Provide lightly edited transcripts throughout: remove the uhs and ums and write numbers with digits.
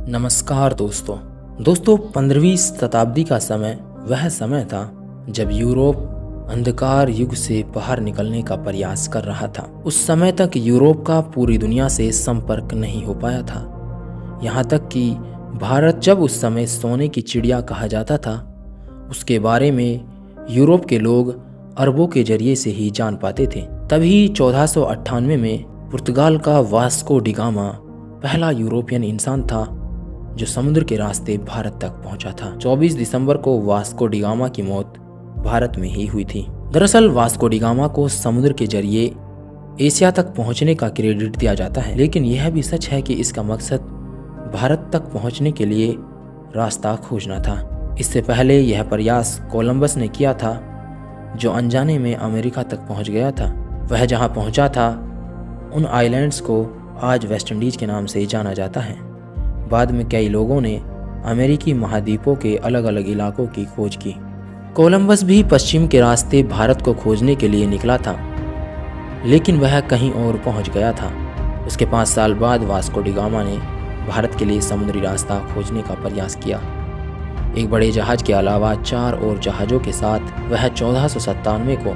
नमस्कार दोस्तों 15वीं शताब्दी का समय वह समय था जब यूरोप अंधकार युग से बाहर निकलने का प्रयास कर रहा था। उस समय तक यूरोप का पूरी दुनिया से संपर्क नहीं हो पाया था। यहाँ तक कि भारत जब उस समय सोने की चिड़िया कहा जाता था, उसके बारे में यूरोप के लोग अरबों के जरिए से ही जान पाते थे। तभी 1498 में पुर्तगाल का वास्को डी गामा पहला यूरोपियन इंसान था जो समुद्र के रास्ते भारत तक पहुंचा था। 24 दिसंबर को वास्को डी गामा की मौत भारत में ही हुई थी। दरअसल वास्को डी गामा को समुद्र के जरिए एशिया तक पहुंचने का क्रेडिट दिया जाता है, लेकिन यह भी सच है कि इसका मकसद भारत तक पहुंचने के लिए रास्ता खोजना था। इससे पहले यह प्रयास कोलंबस ने किया था, जो अनजाने में अमेरिका तक पहुंच गया था। वह जहां पहुंचा था, उन आइलैंड्स को आज वेस्ट इंडीज के नाम से जाना जाता है। बाद में कई लोगों ने अमेरिकी महाद्वीपों के अलग अलग इलाकों की खोज की। कोलंबस भी पश्चिम के रास्ते भारत को खोजने के लिए निकला था, लेकिन वह कहीं और पहुंच गया था। उसके 5 साल बाद वास्को डी गामा ने भारत के लिए समुद्री रास्ता खोजने का प्रयास किया। एक बड़े जहाज के अलावा 4 और जहाज़ों के साथ वह 1497 को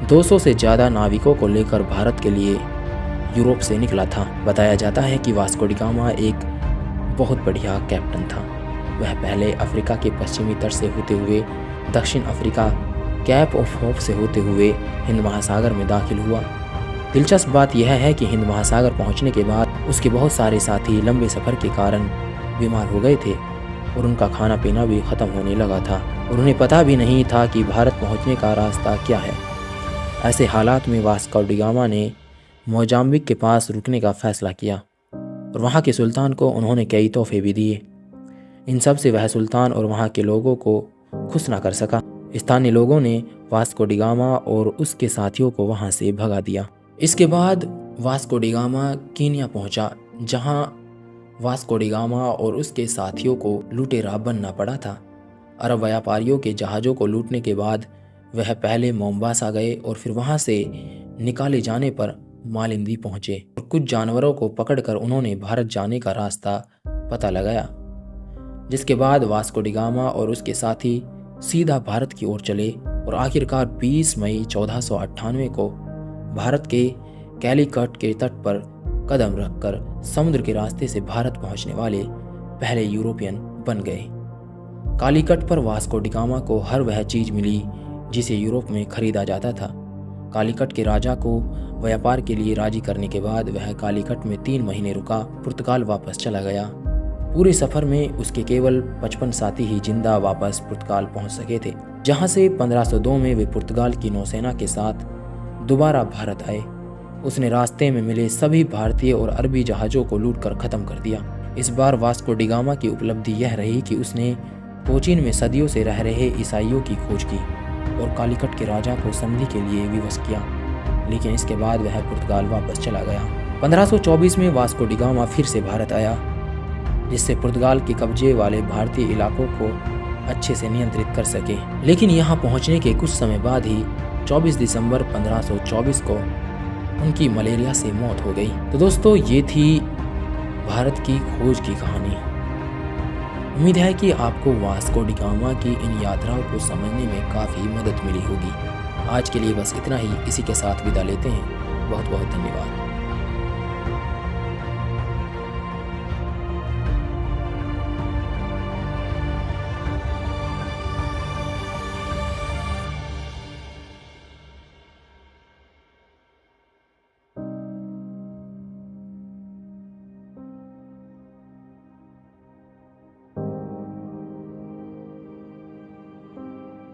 200 से ज़्यादा नाविकों को लेकर भारत के लिए यूरोप से निकला था। बताया जाता है कि वास्को डी गामा एक बहुत बढ़िया कैप्टन था। वह पहले अफ्रीका के पश्चिमी तट से होते हुए दक्षिण अफ्रीका कैप ऑफ होप से होते हुए हिंद महासागर में दाखिल हुआ। दिलचस्प बात यह है कि हिंद महासागर पहुंचने के बाद उसके बहुत सारे साथी लंबे सफ़र के कारण बीमार हो गए थे और उनका खाना पीना भी ख़त्म होने लगा था और उन्हें पता भी नहीं था कि भारत पहुँचने का रास्ता क्या है। ऐसे हालात में वास्को डी गामा ने मोजाम्बिक के पास रुकने का फैसला किया और वहाँ के सुल्तान को उन्होंने कई तोहफे भी दिए। इन सब से वह सुल्तान और वहाँ के लोगों को खुश ना कर सका। स्थानीय लोगों ने वास्को डी गामा और उसके साथियों को वहाँ से भगा दिया। इसके बाद वास्को डी गामा कीनिया पहुँचा, जहाँ वास्को डी गामा और उसके साथियों को लुटेरा बनना पड़ा था। अरब व्यापारियों के जहाज़ों को लूटने के बाद वह पहले मोम्बासा गए और फिर वहाँ से निकाले जाने पर मालिंदी पहुंचे और कुछ जानवरों को पकड़कर उन्होंने भारत जाने का रास्ता पता लगाया, जिसके बाद वास्को डी गामा और उसके साथी सीधा भारत की ओर चले और आखिरकार 20 मई 1498 को भारत के कैलीकट के तट पर कदम रखकर समुद्र के रास्ते से भारत पहुंचने वाले पहले यूरोपियन बन गए। कालीकट पर वास्को डी गामा को हर वह चीज़ मिली जिसे यूरोप में खरीदा जाता था। कालीकट के राजा को व्यापार के लिए राजी करने के बाद वह कालीकट में 3 महीने रुका, पुर्तगाल वापस चला गया। पूरे सफ़र में उसके केवल 55 साथी ही जिंदा वापस पुर्तगाल पहुंच सके थे, जहां से 1502 में वे पुर्तगाल की नौसेना के साथ दोबारा भारत आए। उसने रास्ते में मिले सभी भारतीय और अरबी जहाज़ों को लूटकर ख़त्म कर दिया। इस बार वास्को डी गामा की उपलब्धि यह रही कि उसने कोचीन में सदियों से रह रहे ईसाइयों की खोज की और कालीकट के राजा को संधि के लिए विवश किया, लेकिन इसके बाद वह पुर्तगाल वापस चला गया। 1524 में वास्को डी गामा फिर से भारत आया, जिससे पुर्तगाल के कब्जे वाले भारतीय इलाकों को अच्छे से नियंत्रित कर सके। लेकिन यहाँ पहुँचने के कुछ समय बाद ही 24 दिसंबर 1524 को उनकी मलेरिया से मौत हो गई। तो दोस्तों, ये थी भारत की खोज की कहानी। उम्मीद है कि आपको वास्को डी गामा की इन यात्राओं को समझने में काफ़ी मदद मिली होगी। आज के लिए बस इतना ही। इसी के साथ विदा लेते हैं। बहुत बहुत धन्यवाद।